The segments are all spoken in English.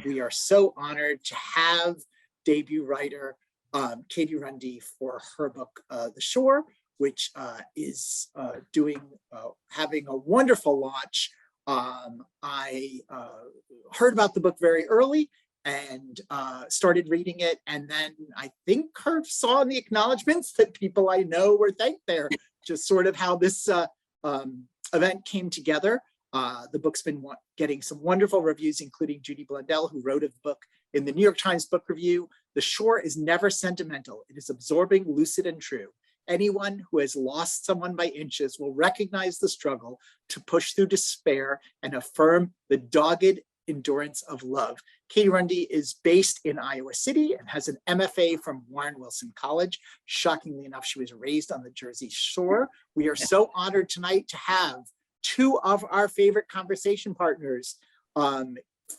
We are so honored to have debut writer Katie Runde for her book, The Shore, which is having a wonderful launch. I heard about the book very early and started reading it, and then I think saw in the acknowledgments that people I know were thanked there, just sort of how this event came together. The book's been getting some wonderful reviews, including Judy Blundell, who wrote of the book in the New York Times Book Review. The Shore is never sentimental. It is absorbing, lucid, and true. Anyone who has lost someone by inches will recognize the struggle to push through despair and affirm the dogged endurance of love. Katie Runde is based in Iowa City and has an MFA from Warren Wilson College. Shockingly enough, she was raised on the Jersey Shore. We are so honored tonight to have two of our favorite conversation partners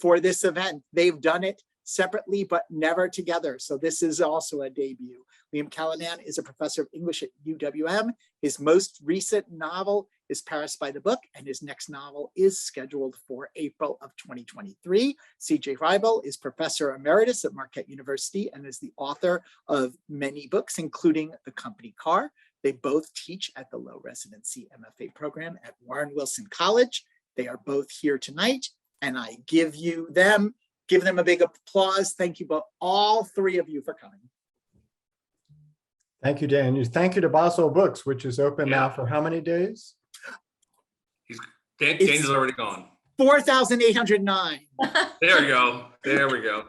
for this event. They've done it separately, but never together. So this is also a debut. Liam Callanan is a professor of English at UWM. His most recent novel is Paris by the Book, and his next novel is scheduled for April of 2023. CJ Hribal is professor emeritus at Marquette University and is the author of many books, including The Company Car. They both teach at the low residency MFA program at Warren Wilson College. They are both here tonight, and I give them a big applause. Thank you both, all three of you, for coming. Thank you, Dan. Thank you to Boswell Books, which is open now for how many days? Dan's already gone. 4,809. There we go. There we go.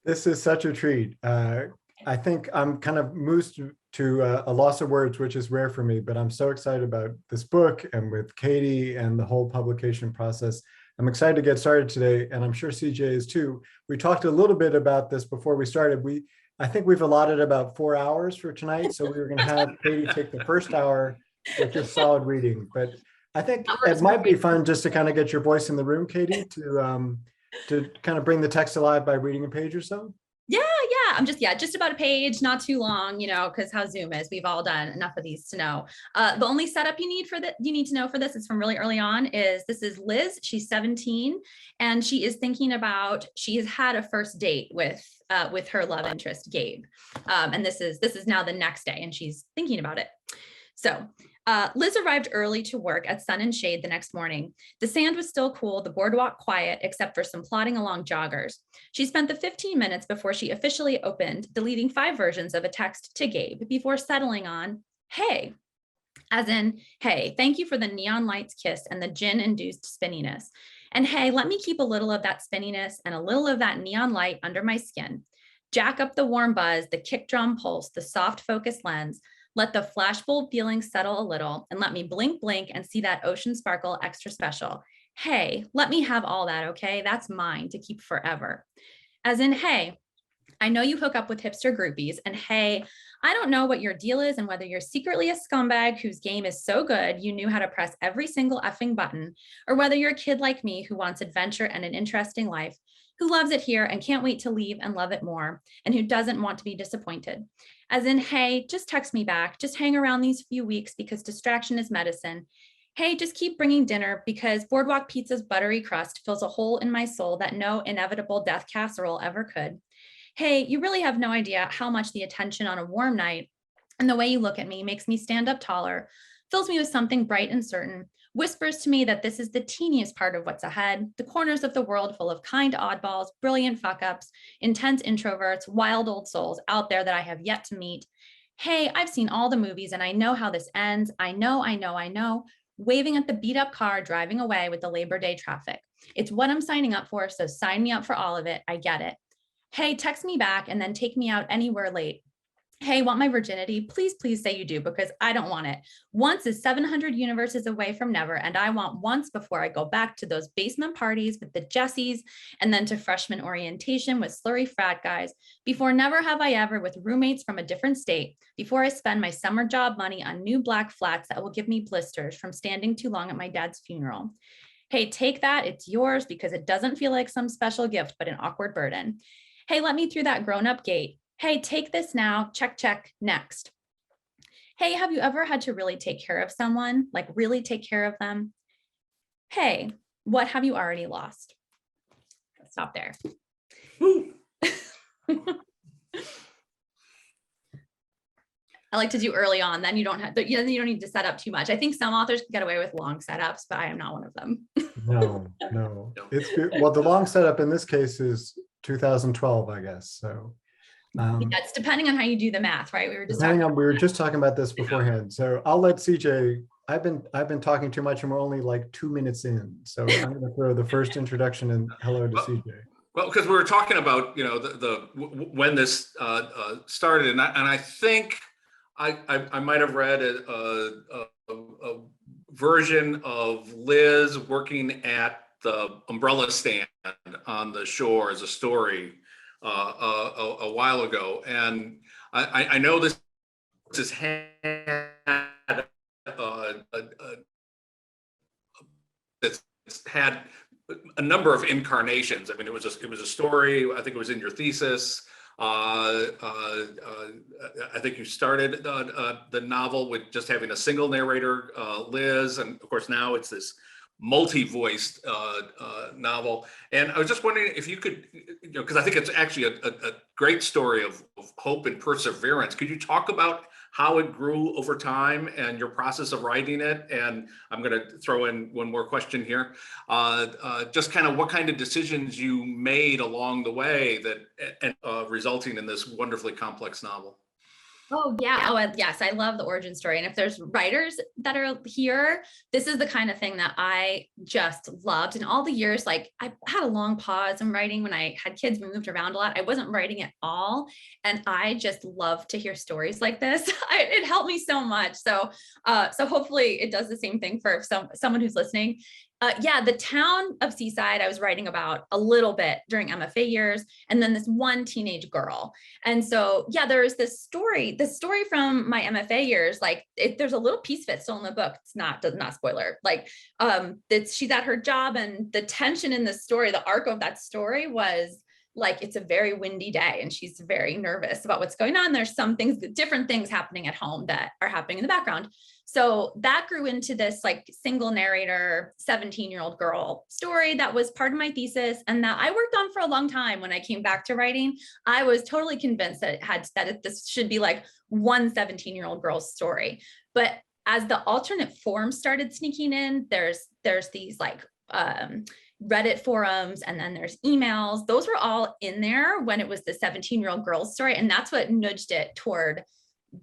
This is such a treat. I think I'm kind of moved to a loss of words, which is rare for me, but I'm so excited about this book and with Katie and the whole publication process. I'm excited to get started today, and I'm sure CJ is too. We talked a little bit about this before we started. I think we've allotted about 4 hours for tonight, so we were going to have Katie take the first hour with just solid reading. But I think it might be fun just to kind of get your voice in the room, Katie, to kind of bring the text alive by reading a page or so. Yeah. I'm just about a page, not too long, because how Zoom is. We've all done enough of these to know. The only setup you need to know for this is from really early on this is Liz. She's 17 and she is thinking about, she has had a first date with her love interest, Gabe. And this is now the next day and she's thinking about it. So Liz arrived early to work at Sun and Shade the next morning. The sand was still cool, the boardwalk quiet, except for some plodding along joggers. She spent the 15 minutes before she officially opened, deleting 5 versions of a text to Gabe before settling on, hey, as in, hey, thank you for the neon lights kiss and the gin-induced spinniness. And hey, let me keep a little of that spinniness and a little of that neon light under my skin. Jack up the warm buzz, the kick drum pulse, the soft focus lens. Let the flashbulb feeling settle a little and let me blink and see that ocean sparkle extra special. Hey, let me have all that, okay? That's mine to keep forever. As in, hey, I know you hook up with hipster groupies, and hey, I don't know what your deal is and whether you're secretly a scumbag whose game is so good you knew how to press every single effing button, or whether you're a kid like me who wants adventure and an interesting life, who loves it here and can't wait to leave and love it more, and who doesn't want to be disappointed. As in, hey, just text me back, just hang around these few weeks because distraction is medicine. Hey, just keep bringing dinner because Boardwalk Pizza's buttery crust fills a hole in my soul that no inevitable death casserole ever could. Hey, you really have no idea how much the attention on a warm night and the way you look at me makes me stand up taller, fills me with something bright and certain, whispers to me that this is the teeniest part of what's ahead, the corners of the world full of kind oddballs, brilliant fuck-ups, intense introverts, wild old souls out there that I have yet to meet. Hey, I've seen all the movies and I know how this ends. I know, waving at the beat up car driving away with the Labor Day traffic. It's what I'm signing up for, so sign me up for all of it. I get it. Hey, text me back and then take me out anywhere late. Hey, want my virginity? Please, please say you do, because I don't want it. Once is 700 universes away from never, and I want once before I go back to those basement parties with the Jessies, and then to freshman orientation with slurry frat guys, before never have I ever with roommates from a different state, before I spend my summer job money on new black flats that will give me blisters from standing too long at my dad's funeral. Hey, take that, it's yours, because it doesn't feel like some special gift, but an awkward burden. Hey, let me through that grown-up gate. Hey, take this now, check, next. Hey, have you ever had to really take care of someone, like really take care of them? Hey, What have you already lost? Stop there. Woo. I like to do early on, then you don't have, you don't need to set up too much. I think some authors can get away with long setups, but I am not one of them. No. It's well, the long setup in this case is 2012, I guess. So That's depending on how you do the math, right? We were just talking about this beforehand. So I'll let CJ. I've been talking too much, and we're only like 2 minutes in. So I'm going to throw the first introduction and hello to CJ. Well, because we were talking about, when this started, and I think I might have read a version of Liz working at the umbrella stand on the shore as a story a while ago, and I know this has had a number of incarnations. I mean, it was a story. I think it was in your thesis. I think you started the novel with just having a single narrator, Liz, and of course now it's this multi-voiced novel. And I was just wondering if you could, because I think it's actually a great story of hope and perseverance. Could you talk about how it grew over time and your process of writing it? And I'm going to throw in one more question here. Just kind of what kind of decisions you made along the way that resulting in this wonderfully complex novel. Oh yeah. Oh yes, I love the origin story. And if there's writers that are here, this is the kind of thing that I just loved. In all the years, like I had a long pause in writing when I had kids. We moved around a lot. I wasn't writing at all, and I just love to hear stories like this. It helped me so much. So, so hopefully it does the same thing for someone who's listening. Yeah, the town of Seaside, I was writing about a little bit during MFA years, and then this one teenage girl. And so, yeah, there is this story from my MFA years, like there's a little piece of it still in the book. It's not spoiler. Like, she's at her job, and the tension in the story, the arc of that story was like, it's a very windy day and she's very nervous about what's going on. There's some things, different things happening at home that are happening in the background. So that grew into this like single narrator, 17-year-old girl story that was part of my thesis and that I worked on for a long time. When I came back to writing, I was totally convinced that this should be like one 17-year-old girl's story. But as the alternate forms started sneaking in, there's these like Reddit forums, and then there's emails. Those were all in there when it was the 17-year-old girl's story. And that's what nudged it toward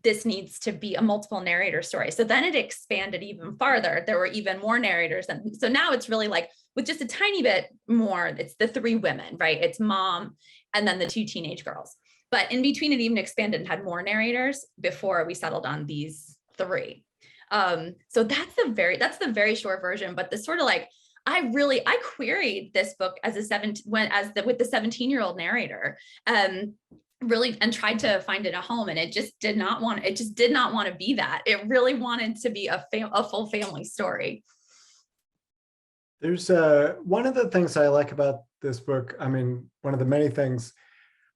this needs to be a multiple narrator story. So then it expanded even farther. There were even more narrators. And so now it's really like with just a tiny bit more, it's the three women, right? It's mom and then the two teenage girls. But in between it even expanded and had more narrators before we settled on these three. So that's the very short version, but the sort of like, I queried this book as with the 17-year-old narrator, really, and tried to find it a home, and it just did not want to be that. It really wanted to be a full family story. There's one of the things I like about this book. I mean, one of the many things.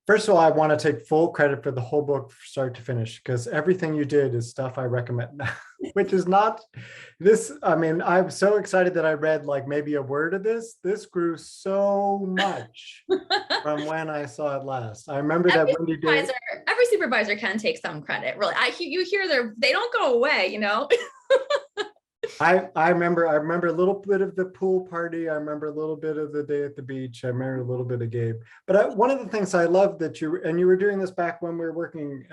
First of all, I want to take full credit for the whole book, start to finish, because everything you did is stuff I recommend, which is not this. I mean, I'm so excited that I read like maybe a word of this. This grew so much from when I saw it last. I remember that windy day. Every supervisor can take some credit, really. You hear they don't go away, you know. I remember a little bit of the pool party. I remember a little bit of the day at the beach. I remember a little bit of Gabe. But one of the things I love that you were doing this back when we were working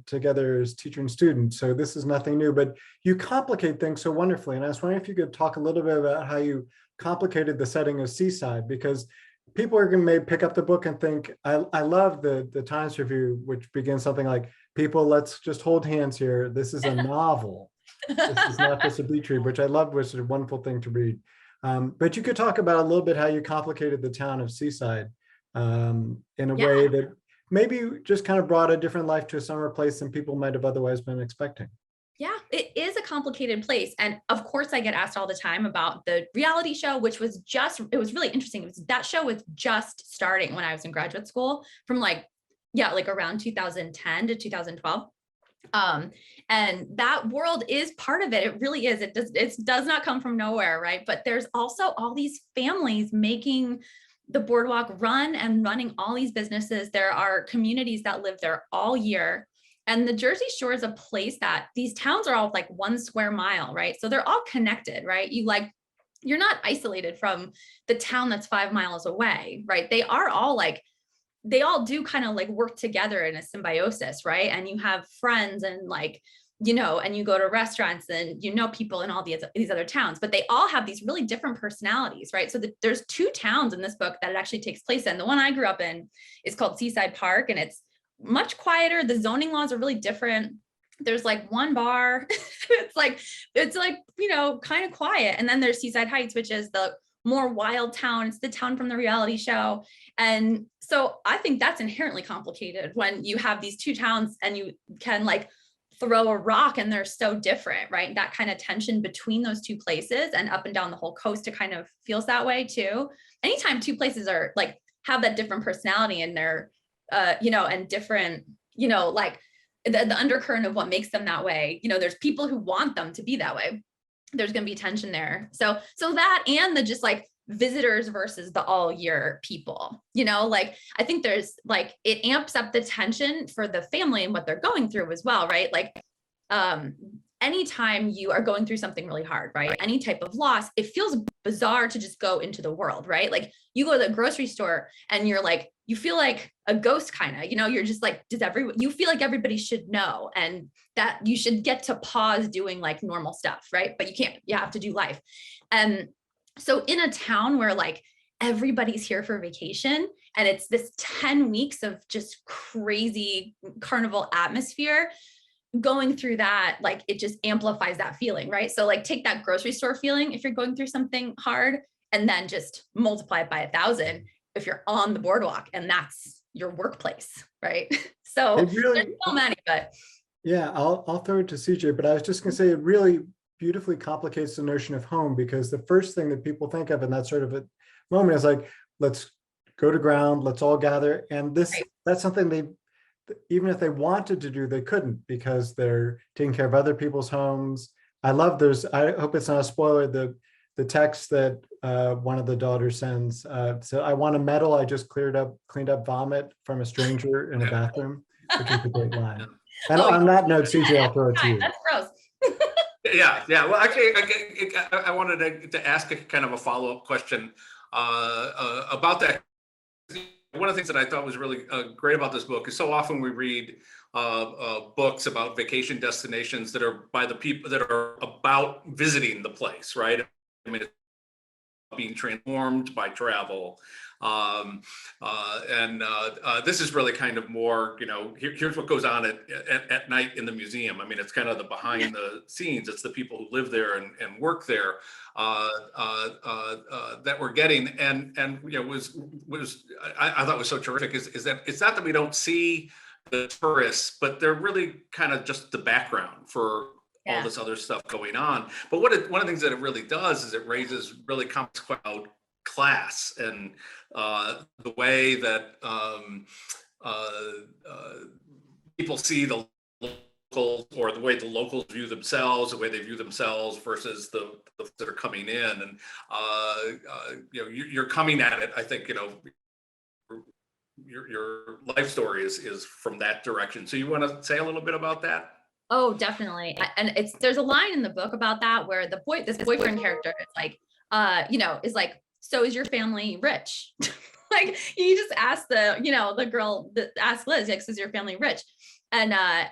together as teacher and student. So this is nothing new, but you complicate things so wonderfully. And I was wondering if you could talk a little bit about how you complicated the setting of Seaside, because people are going to maybe pick up the book and think, I love the Times Review, which begins something like, people, let's just hold hands here. This is a novel. This is not just a beach read, which I loved, which is a wonderful thing to read. But you could talk about a little bit how you complicated the town of Seaside in a way that maybe just kind of brought a different life to a summer place than people might have otherwise been expecting. Yeah, it is a complicated place. And of course, I get asked all the time about the reality show, which was it was really interesting. That show was just starting when I was in graduate school from like around 2010 to 2012. And that world is part of it. It really is. It does not come from nowhere, right? But there's also all these families making the boardwalk run and running all these businesses. There are communities that live there all year. And the Jersey Shore is a place that these towns are all like 1 square mile, right? So they're all connected, right? You're not isolated from the town that's 5 miles away, right? They all do kind of like work together in a symbiosis, right? And you have friends and like, and you go to restaurants and people in all these other towns, but they all have these really different personalities, right? So there's 2 towns in this book that it actually takes place in. The one I grew up in is called Seaside Park, and it's much quieter. The zoning laws are really different. There's like 1 bar. it's like, kind of quiet. And then there's Seaside Heights, which is the more wild town. It's the town from the reality show. And so I think that's inherently complicated when you have these 2 towns and you can like throw a rock and they're so different, right? That kind of tension between those 2 places and up and down the whole coast, it kind of feels that way too. Anytime 2 places are like, have that different personality and they're, and different, like the undercurrent of what makes them that way, there's people who want them to be that way. There's going to be tension there. So that, and the just like visitors versus the all year people, like, I think there's like, it amps up the tension for the family and what they're going through as well. Right. Like, anytime you are going through something really hard, right? Any type of loss, it feels bizarre to just go into the world, right? Like you go to the grocery store and you're like, you feel like a ghost kind of, you're just like, you feel like everybody should know and that you should get to pause doing like normal stuff, right? But you can't, you have to do life. And so in a town where like everybody's here for vacation and it's this 10 weeks of just crazy carnival atmosphere, going through that, like it just amplifies that feeling, right? So like take that grocery store feeling if you're going through something hard and then just multiply it by 1,000 if you're on the boardwalk and that's your workplace, right? So there's so many, but yeah, I'll throw it to CJ, but I was just gonna say it really beautifully complicates the notion of home, because the first thing that people think of in that sort of a moment is like, let's go to ground, let's all gather. And that's something even if they wanted to do, they couldn't, because they're taking care of other people's homes. I hope it's not a spoiler, the text that one of the daughters sends. So I want a medal, I just cleaned up vomit from a stranger in a bathroom, which is a great line. And on that note, CJ, I'll throw it to you. That's gross. Yeah. Well, actually, I wanted to ask a kind of a follow-up question about that. One of the things that I thought was really great about this book is so often we read books about vacation destinations that are by the people that are about visiting the place, right? I mean, it's being transformed by travel. This is really kind of more, here's what goes on at night in the museum. I mean, it's kind of the behind the scenes. It's the people who live there and work there that we're getting. And I thought was so terrific is that it's not that we don't see the tourists, but they're really kind of just the background for all this other stuff going on. But one of the things that it really does is it raises really complex about class and the way that people see the locals, or the way the locals view themselves, the way they view themselves versus the that are coming in. And you're coming at it, I think, your life story is from that direction. So you want to say a little bit about that? Oh, definitely. And there's a line in the book about that where this boyfriend character is like, is like, so is your family rich? Like you just ask the girl that asked Liz, like, so is your family rich? And her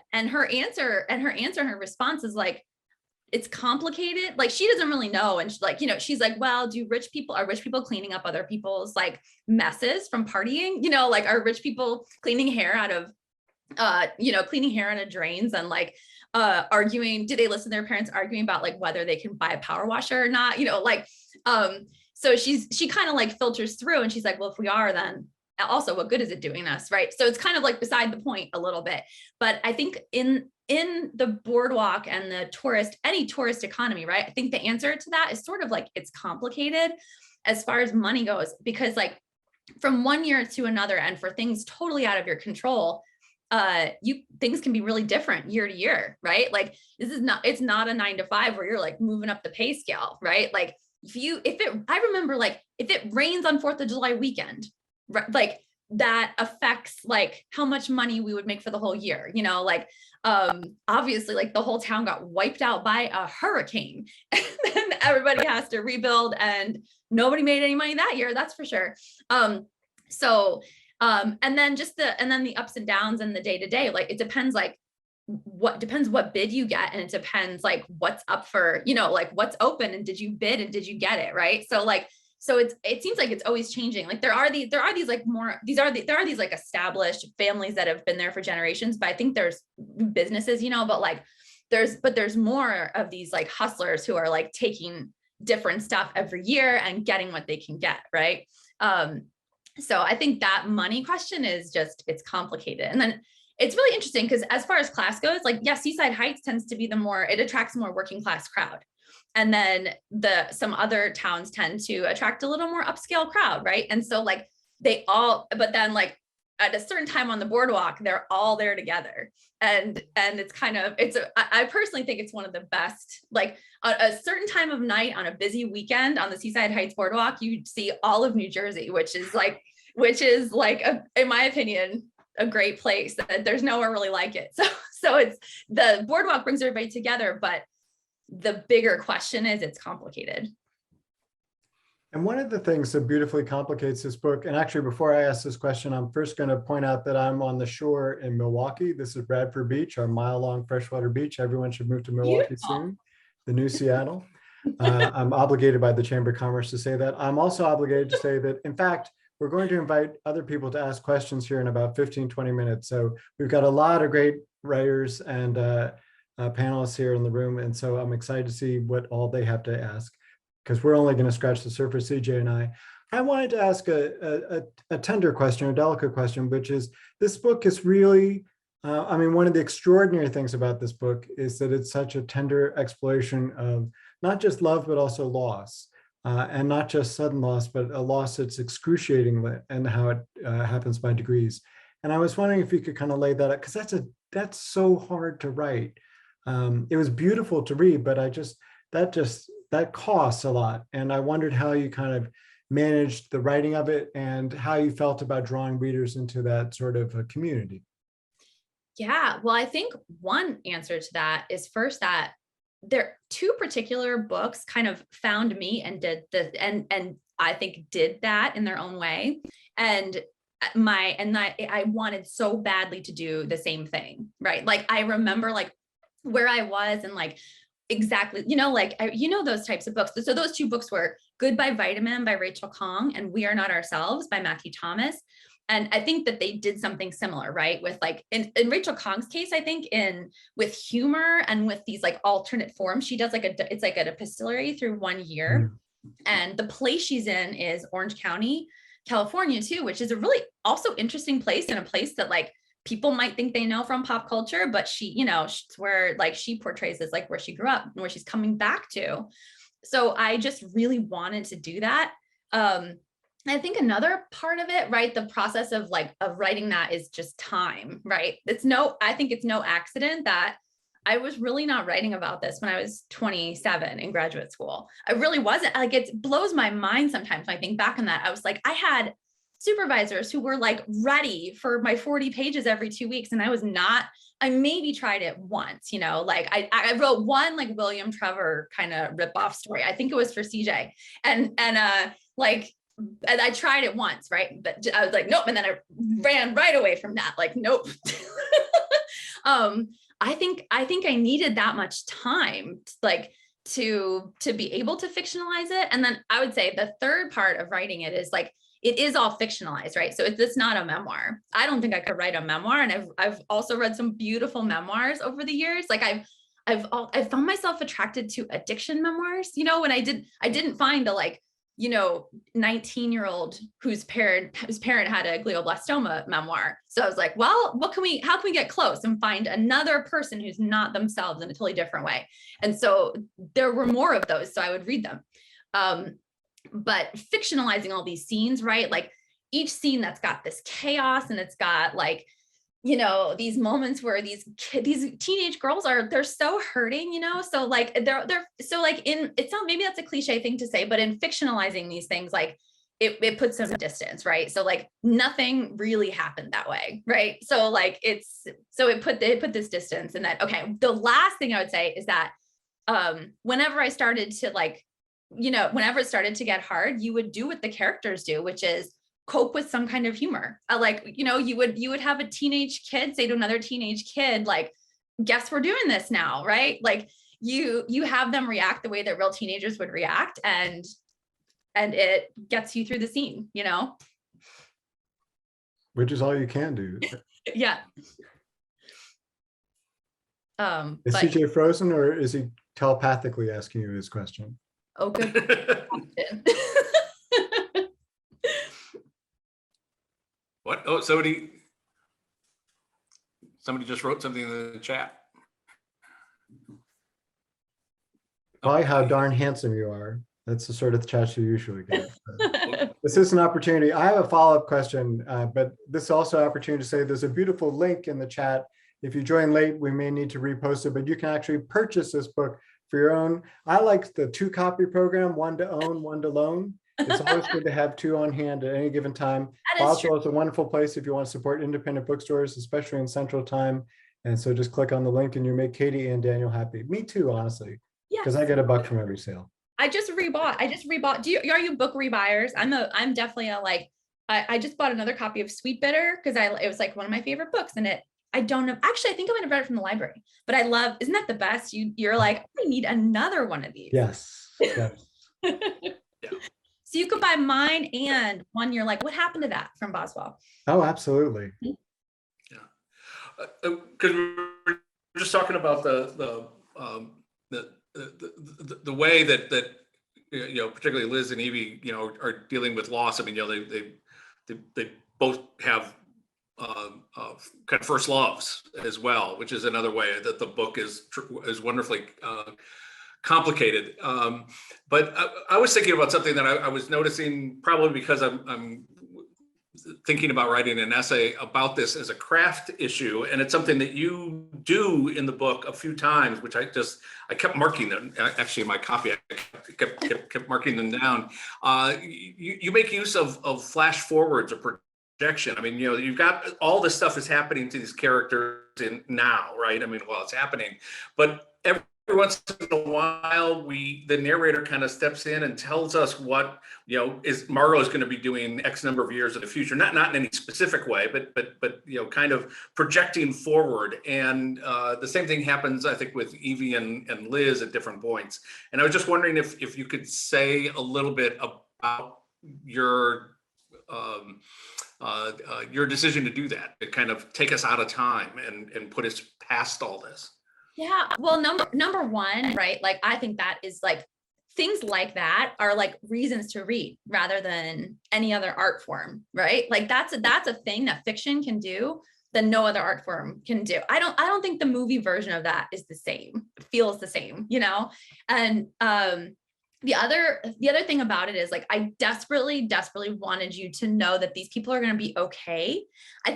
response is like, it's complicated. Like she doesn't really know. And she's like, well, are rich people cleaning up other people's like messes from partying? Like are rich people cleaning hair out of drains and like arguing, do they listen to their parents arguing about like whether they can buy a power washer or not? So she kind of like filters through and she's like, well, if we are, then also what good is it doing us? Right. So it's kind of like beside the point a little bit, but I think in the boardwalk and any tourist economy, right? I think the answer to that is sort of like, it's complicated as far as money goes, because like from one year to another and for things totally out of your control, things can be really different year to year, right? Like it's not a 9 to 5 where you're like moving up the pay scale, right? Like I remember like if it rains on 4th of July weekend, right, like that affects like how much money we would make for the whole year, like obviously like the whole town got wiped out by a hurricane and then everybody has to rebuild and nobody made any money that year, that's for sure. And then the ups and downs and the day to day, like it depends, like what bid you get, and it depends like what's up for, like what's open and did you bid and did you get it, right? So it seems like it's always changing. Like there are these like established families that have been there for generations, but I think there's businesses, but like there's more of these like hustlers who are like taking different stuff every year and getting what they can get, right? So I think that money question is it's complicated. And then it's really interesting because as far as class goes, like, yeah, Seaside Heights tends to be it attracts more working class crowd. And then some other towns tend to attract a little more upscale crowd, right? And so like but then like at a certain time on the boardwalk, they're all there together. And I personally think it's one of the best, like a certain time of night on a busy weekend on the Seaside Heights boardwalk, you see all of New Jersey, which is like in my opinion, a great place. There's nowhere really like it. So it's the boardwalk brings everybody together, but the bigger question is it's complicated. And one of the things that beautifully complicates this book, and actually before I ask this question, I'm first going to point out that I'm on the shore in Milwaukee. This is Bradford Beach, our mile-long freshwater beach. Everyone should move to Milwaukee soon, the new Seattle. I'm obligated by the Chamber of Commerce to say that. I'm also obligated to say that, in fact, we're going to invite other people to ask questions here in about 15, 20 minutes. So we've got a lot of great writers and panelists here in the room. And so I'm excited to see what all they have to ask, because we're only going to scratch the surface, CJ and I. I wanted to ask a tender question, a delicate question, which is, this book is really, one of the extraordinary things about this book is that it's such a tender exploration of not just love, but also loss. And not just sudden loss, but a loss that's excruciating and how it happens by degrees. And I was wondering if you could kind of lay that out, because that's so hard to write. It was beautiful to read, but that costs a lot. And I wondered how you kind of managed the writing of it and how you felt about drawing readers into that sort of a community. Yeah, well, I think one answer to that is first that there two particular books kind of found me and did and I think did that in their own way. And I wanted so badly to do the same thing, right? Like I remember like where I was and like exactly, those types of books. So those two books were Goodbye Vitamin by Rachel Khong and We Are Not Ourselves by Matthew Thomas. And I think that they did something similar, right? With like in Rachel Khong's case, I think with humor and with these like alternate forms, she does it's like an epistolary through 1 year. And the place she's in is Orange County, California too, which is a really also interesting place, and a place that like people might think they know from pop culture, but she's where like she portrays as like where she grew up and where she's coming back to. So I just really wanted to do that. I think another part of it, right, the process of writing that is just time, right? I think it's no accident that I was really not writing about this when I was 27 in graduate school. I really wasn't. Like, it blows my mind sometimes when I think back on that. I was like, I had supervisors who were like ready for my 40 pages every 2 weeks. And I was not. I maybe tried it once, like I wrote one like William Trevor kind of ripoff story. I think it was for CJ. And I tried it once, right? But I was like, nope. And then I ran right away from that. Like, nope. I think I needed that much time, like to be able to fictionalize it. And then I would say the third part of writing it is like, it is all fictionalized, right? So it's not a memoir. I don't think I could write a memoir. And I've also read some beautiful memoirs over the years. Like I've found myself attracted to addiction memoirs, when I didn't find a 19-year-old whose parent had a glioblastoma memoir. So I was like, well, how can we get close and find another person who's not themselves in a totally different way? And so there were more of those, so I would read them. But fictionalizing all these scenes, right? Like each scene that's got this chaos and it's got like you know, these moments where these teenage girls they're so hurting, you know, so like they're so like it's not, maybe that's a cliche thing to say, but in fictionalizing these things, like it puts some distance, right? So like nothing really happened that way, right? So like it put this distance. And that, okay, the last thing I would say is that whenever I started to like, you know, whenever it started to get hard, you would do what the characters do, which is cope with some kind of humor. Like, you know, you would have a teenage kid say to another teenage kid, like, guess we're doing this now, right? Like you have them react the way that real teenagers would react, and it gets you through the scene, you know? Which is all you can do. Yeah. Is But CJ frozen, or is he telepathically asking you his question? oh, good question. What? Oh, somebody just wrote something in the chat. Why, how darn handsome you are. That's the sort of chat you usually get. This is an opportunity. I have a follow-up question, but this is also an opportunity to say there's a beautiful link in the chat. If you join late, we may need to repost it, but you can actually purchase this book for your own. I like the 2-copy program, 1 to own, 1 to loan. It's always good to have 2 on hand at any given time. Boswell is a wonderful place if you want to support independent bookstores, especially in Central Time. And so just click on the link and you make Katie and Daniel happy. Me too, honestly, because I get $1 from every sale. I just rebought. Are you book rebuyers? I'm definitely a like, I just bought another copy of Sweet Bitter because it was like one of my favorite books, and I don't know, actually I think I might have read it from the library, but I love, isn't that the best? You're like, I need another one of these. Yes. Yes. Yeah. So you could buy mine and one you're like, what happened to that from Boswell? Oh, absolutely. Yeah. Because we're just talking about the way that you know, particularly Liz and Evie, you know, are dealing with loss. I mean, you know, they both have kind of first loves as well, which is another way that the book is wonderfully complicated. But I was thinking about something that I was noticing, probably because I'm thinking about writing an essay about this as a craft issue, and it's something that you do in the book a few times, which I kept marking them. Actually, in my copy, I kept marking them down. You make use of flash forwards or projection. I mean, you know, you've got all this stuff is happening to these characters in now, right? I mean, well, it's happening, but every once in a while, the narrator kind of steps in and tells us what, you know, Margot is going to be doing X number of years in the future, not in any specific way, but you know, kind of projecting forward. And the same thing happens, I think, with Evie and Liz at different points. And I was just wondering if you could say a little bit about your decision to do that, to kind of take us out of time and put us past all this. Yeah, well, number one, right? Like, I think that is like, things like that are like reasons to read rather than any other art form, right? Like that's a thing that fiction can do that no other art form can do. I don't think the movie version of that is the same, feels the same, you know? And the other thing about it is like, I desperately wanted you to know that these people are going to be okay. I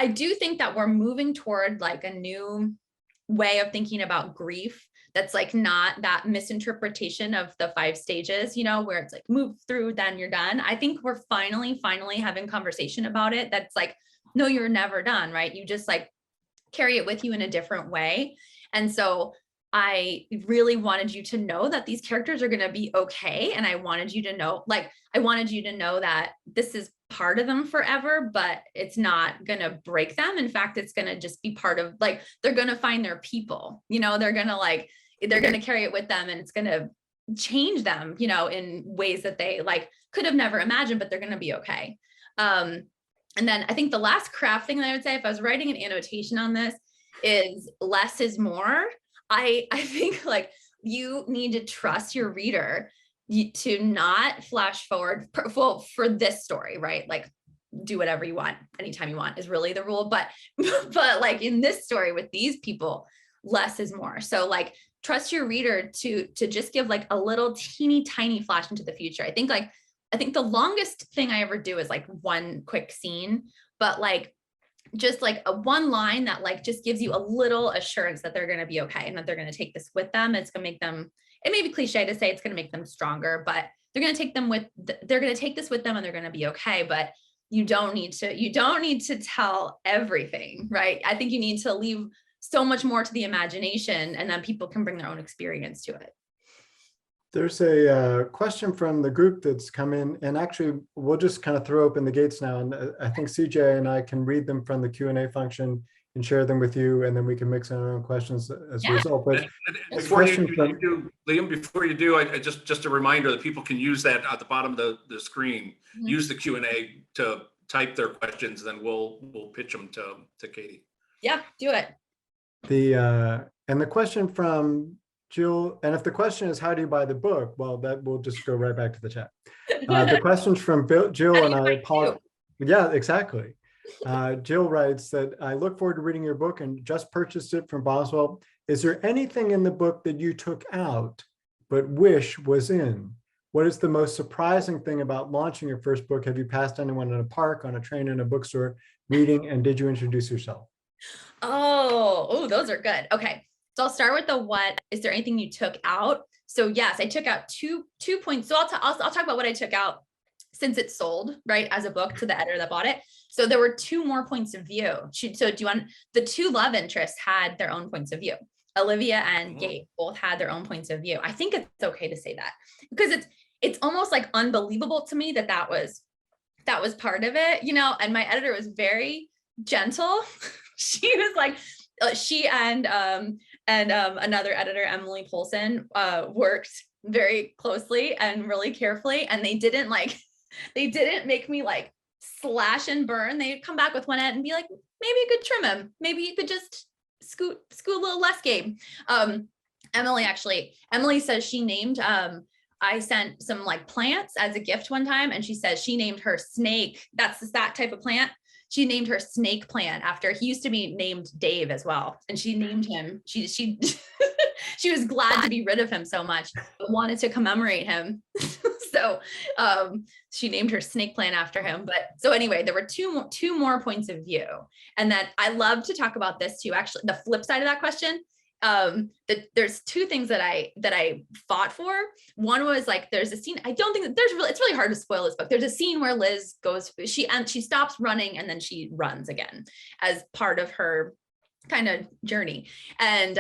do think that we're moving toward like a new way of thinking about grief that's like not that misinterpretation of the 5 stages, you know, where it's like move through, then you're done. I think we're finally having conversation about it. That's like, no, you're never done, right? You just like carry it with you in a different way. And so I really wanted you to know that these characters are going to be okay. And I wanted you to know that this is part of them forever, but it's not going to break them. In fact, it's going to just be part of, like, they're going to find their people, you know, they're going to carry it with them, and it's going to change them, you know, in ways that they like could have never imagined, but they're going to be okay. And then I think the last craft thing that I would say, if I was writing an annotation on this, is less is more. I think like you need to trust your reader to not flash forward for this story, right? Like do whatever you want, anytime you want is really the rule. But like in this story with these people, less is more. So like trust your reader to just give like a little teeny tiny flash into the future. I think the longest thing I ever do is like one quick scene, but like just like a one line that like just gives you a little assurance that they're going to be okay and that they're going to take this with them. It's going to make them, it may be cliche to say it's going to make them stronger, but they're going to take them with, they're going to take this with them and they're going to be okay. But you don't need to tell everything, right? I think you need to leave so much more to the imagination, and then people can bring their own experience to it. There's a question from the group that's come in, and actually we'll just kind of throw open the gates now. And I think CJ and I can read them from the Q&A function and share them with you, and then we can mix in our own questions as a result. But before you do, Liam, before you do, I just a reminder that people can use that at the bottom of the screen, use the Q&A to type their questions, then we'll pitch them to Katie. Yeah, do it. And the question from Jill, and if the question is how do you buy the book, well, that will just go right back to the chat. The question's from Jill, and I apologize. Yeah, exactly. Jill writes that I look forward to reading your book and just purchased it from Boswell. Is there anything in the book that you took out but wish was in? What is the most surprising thing about launching your first book? Have you passed anyone in a park, on a train, in a bookstore, reading, and did you introduce yourself? Oh, those are good. Okay. So I'll start with the what. Is there anything you took out? So yes, I took out two points. So I'll talk about what I took out since it sold, right, as a book to the editor that bought it. So there were two more points of view. So do you want, the two love interests had their own points of view. Olivia and Gabe both had their own points of view. I think it's okay to say that, because it's almost like unbelievable to me that was part of it, you know. And my editor was very gentle. She was like, she and another editor, Emily Polson, worked very closely and really carefully, and they didn't make me like slash and burn. They'd come back with one end and be like, maybe you could trim him, maybe you could just scoot a little less, Gabe. Emily says she named I sent some like plants as a gift one time, and she says she named her snake, that type of plant, she named her snake plant after, he used to be named Dave as well. And she named him, she she was glad to be rid of him so much, but wanted to commemorate him. So she named her snake plant after him. But so anyway, there were two more points of view. And then I love to talk about this too, actually, the flip side of that question. There's two things that I fought for. One was like, there's a scene, I don't think that it's really hard to spoil this book. There's a scene where Liz goes, she stops running and then she runs again as part of her kind of journey. And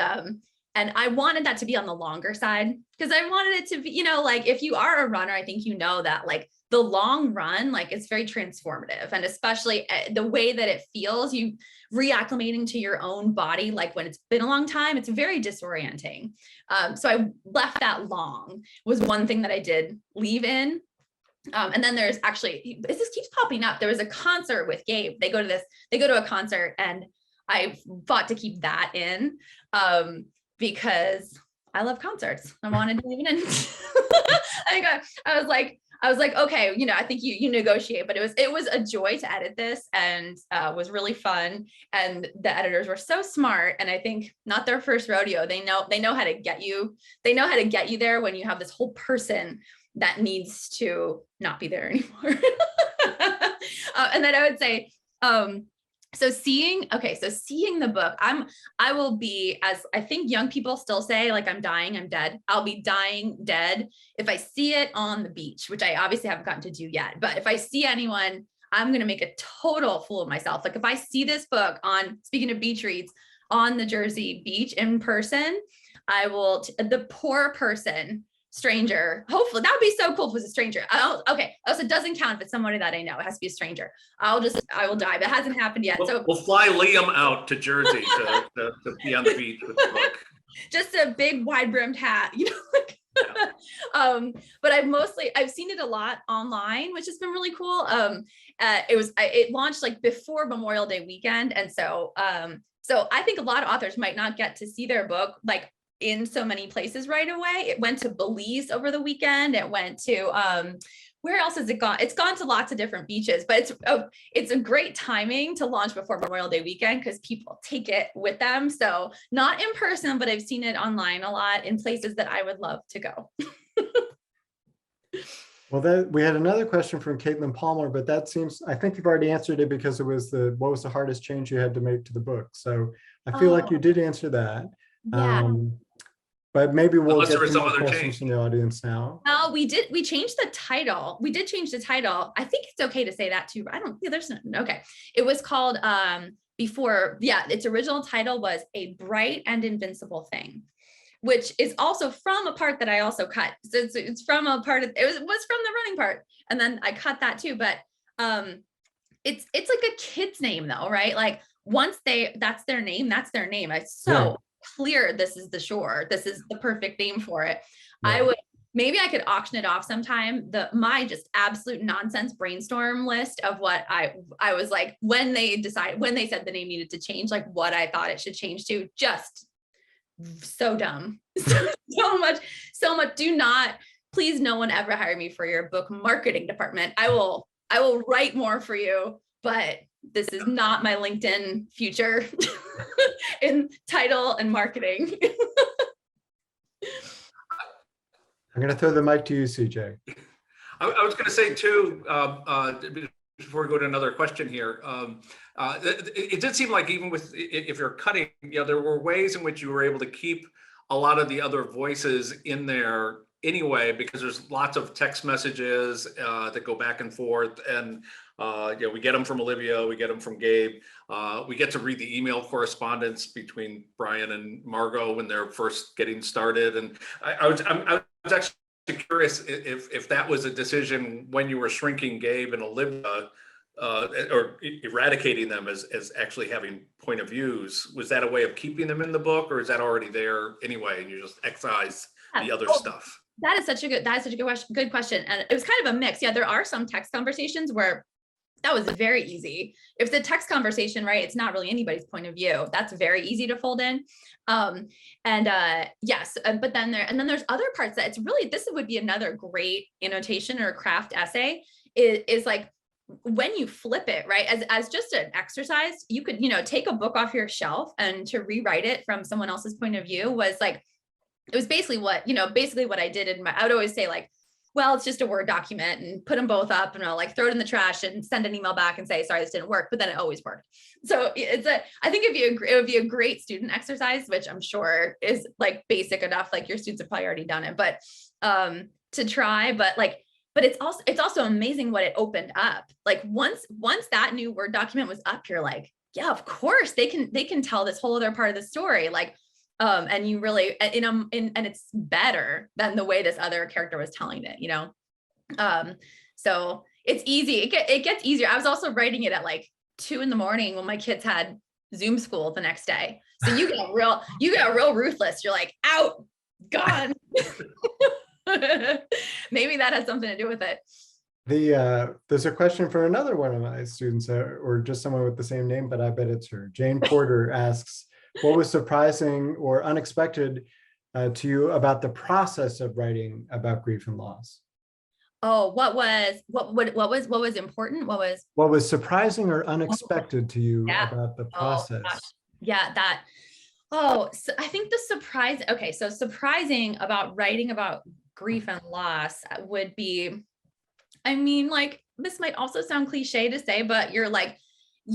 I wanted that to be on the longer side, because I wanted it to be, you know, like if you are a runner, I think you know that like the long run, like it's very transformative, and especially the way that it feels, you reacclimating to your own body, like when it's been a long time, it's very disorienting. So I left that long was one thing that I did leave in. And then there's actually, this keeps popping up. There was a concert with Gabe. They go to a concert, and I fought to keep that in because I love concerts. I wanted to leave it in. I was like, okay, you know, I think you negotiate, but it was a joy to edit this, and was really fun. And the editors were so smart. And I think not their first rodeo. They know how to get you. They know how to get you there when you have this whole person that needs to not be there anymore. And then I would say, so seeing the book, I will be, as I think young people still say, like, I'm dying, I'm dead. I'll be dying dead if I see it on the beach, which I obviously haven't gotten to do yet. But if I see anyone, I'm going to make a total fool of myself. Like if I see this book speaking of beach reads, on the Jersey beach in person, I will, the poor person, stranger, hopefully that would be so cool if it was a stranger. Okay, also it doesn't count if it's somebody that I know. It has to be a stranger. I will die, but it hasn't happened yet. So we'll fly Liam out to Jersey to be on the beach with the book. Just a big wide brimmed hat, you know. Like, yeah. But I've seen it a lot online, which has been really cool. It launched like before Memorial Day weekend, and so I think a lot of authors might not get to see their book like in so many places right away. It went to Belize over the weekend. It went to where else has it gone? It's gone to lots of different beaches, but it's a great timing to launch before Memorial Day weekend because people take it with them. So not in person, but I've seen it online a lot in places that I would love to go. Well, we had another question from Caitlin Palmer, but that seems, I think you've already answered it because it was what was the hardest change you had to make to the book? So I feel like you did answer that. Yeah. But maybe we'll Unless there get was some some more other questions change. from the audience now. Oh, we changed the title. We did change the title. I think it's okay to say that too. I don't, yeah, there's no, okay. It was called, before, yeah, its original title was A Bright and Invincible Thing, which is also from a part that I also cut. So it's from a part of, it was from the running part. And then I cut that too, but it's like a kid's name though, right? Like once that's their name, that's their name. It's so clear this is the shore. This is the perfect name for it. Yeah. Maybe I could auction it off sometime. My just absolute nonsense brainstorm list of what I was like, when they said the name needed to change, like what I thought it should change to, just so dumb. so much. Do not, please, no one ever hire me for your book marketing department. I will write more for you, but this is not my LinkedIn future in title and marketing. I'm going to throw the mic to you, CJ. I was going to say too, before we go to another question here, it did seem like even with, if you're cutting, there were ways in which you were able to keep a lot of the other voices in there anyway, because there's lots of text messages that go back and forth, and we get them from Olivia, we get them from Gabe, we get to read the email correspondence between Brian and Margot when they're first getting started, and I was actually curious if that was a decision when you were shrinking Gabe and Olivia, or eradicating them as actually having point of views. Was that a way of keeping them in the book, or is that already there anyway and you just excise the other stuff? That is such a good question. And it was kind of a mix. Yeah, there are some text conversations where that was very easy. If it's a text conversation, right, it's not really anybody's point of view. That's very easy to fold in. Yes, but then there's other parts that it's really, this would be another great annotation or craft essay is like, when you flip it, right, as just an exercise, you could, take a book off your shelf and to rewrite it from someone else's point of view was like, it was basically what I did I would always say like, well, it's just a Word document, and put them both up and I'll like throw it in the trash and send an email back and say, sorry, this didn't work, but then it always worked. So I think it would be a great student exercise, which I'm sure is like basic enough, like your students have probably already done it, but to try, but it's also amazing what it opened up. Like once that new Word document was up, you're like, yeah, of course they can tell this whole other part of the story. Like, and you really, and it's better than the way this other character was telling it, so it's easy. It gets easier. I was also writing it at like 2 a.m. when my kids had Zoom school the next day. So you get real ruthless. You're like, out, gone. Maybe that has something to do with it. There's a question for another one of my students, or just someone with the same name, but I bet it's her. Jane Porter asks, what was surprising or unexpected to you about the process of writing about grief and loss? Oh, what was important? What was surprising or unexpected to you about the process? So I think so surprising about writing about grief and loss would be, I mean, like, this might also sound cliche to say, but you're like,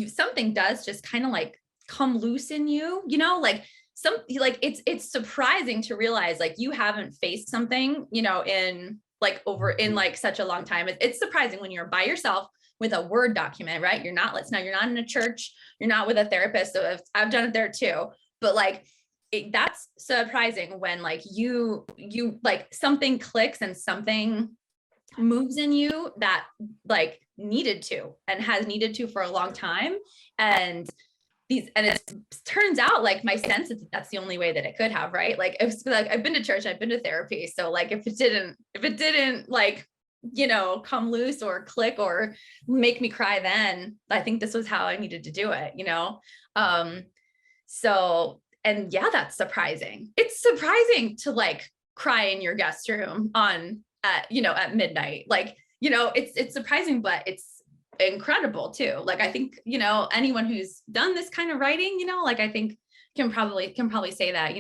something does just kind of like come loose in you, like it's surprising to realize like you haven't faced something, in like such a long time. It's surprising when you're by yourself with a Word document, right? You're not in a church, you're not with a therapist. So I've done it there too, but like, that's surprising when like you like something clicks and something moves in you that like needed to and has needed to for a long time. And it turns out like my sense is that's the only way that it could have, right? Like it's like I've been to church, I've been to therapy. So like if it didn't like, come loose or click or make me cry, then I think this was how I needed to do it, So, and yeah, that's surprising. It's surprising to like cry in your guest room at midnight. Like, it's surprising, but it's incredible too. Like, I think, anyone who's done this kind of writing, like I think can probably say that,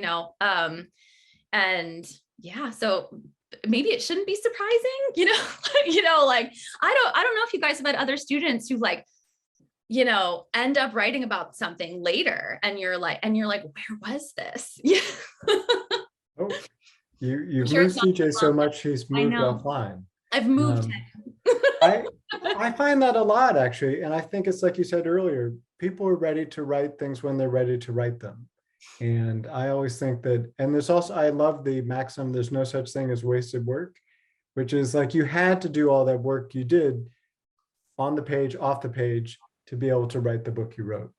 and yeah, so maybe it shouldn't be surprising, like, I don't know if you guys have had other students who like, end up writing about something later and you're like, where was this? Yeah. Oh, you've sure it's moved not CJ so much, he's I moved know. offline. I've moved Um, him. I find that a lot, actually. And I think it's like you said earlier, people are ready to write things when they're ready to write them. And I always think that, and there's also, I love the maxim, there's no such thing as wasted work, which is like you had to do all that work you did on the page, off the page, to be able to write the book you wrote.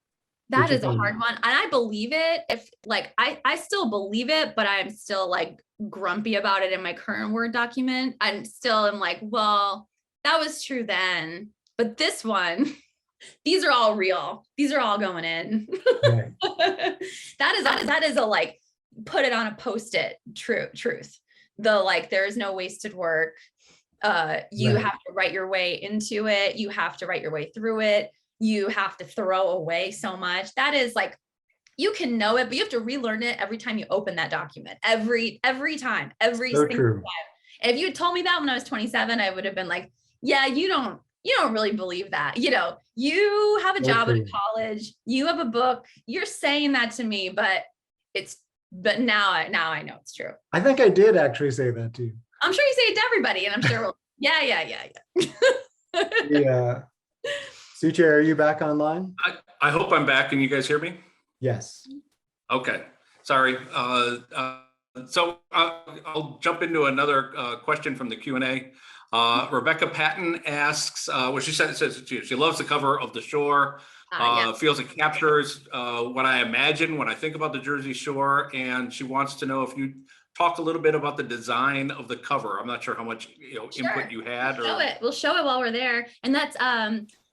That is a hard one. And I believe it. If like, I still believe it, but I'm still like grumpy about it in my current Word document. I'm like, well, that was true then, but this one, these are all real. These are all going in. Right. That is a like, put it on a Post-it truth. The like, there is no wasted work. You Right. have to write your way into it. You have to write your way through it. You have to throw away so much. That is like, you can know it, but you have to relearn it every time you open that document. Every time, every So single true. time. And if you had told me that when I was 27, I would have been like, yeah, you don't really believe that. You have a job at a college, you have a book, you're saying that to me, but now I know it's true. I think I did actually say that to you. I'm sure you say it to everybody, and I'm sure yeah. Yeah. CJ, are you back online? I hope I'm back. Can you guys hear me? Yes. Okay, sorry. So I'll jump into another question from the Q&A. Rebecca Patton asks, she says she loves the cover of The Shore, feels it captures what I imagine when I think about the Jersey Shore, and she wants to know if you talked a little bit about the design of the cover. I'm not sure how much input you had. We'll show it while we're there, and that's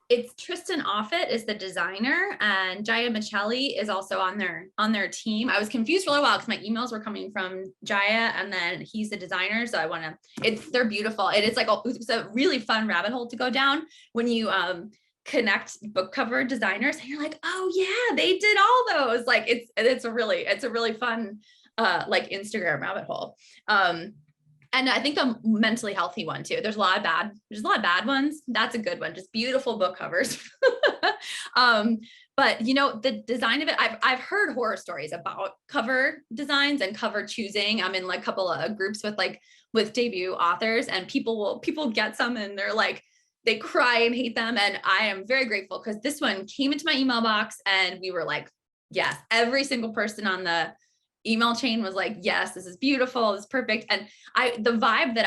it's Tristan Offit is the designer, and Jaya Michelli is also on their team. I was confused for a little while because my emails were coming from Jaya, and then he's the designer. So they're beautiful. And it's like it's a really fun rabbit hole to go down when you connect book cover designers, and you're like, oh yeah, they did all those. Like it's a really fun like Instagram rabbit hole. And I think the mentally healthy one too. There's a lot of bad ones. That's a good one. Just beautiful book covers. But the design of it, I've heard horror stories about cover designs and cover choosing. I'm in like a couple of groups with debut authors, and people get some and they're like, they cry and hate them. And I am very grateful because this one came into my email box and we were like, yes, every single person on the email chain was like, yes, this is beautiful, this is perfect. And the vibe that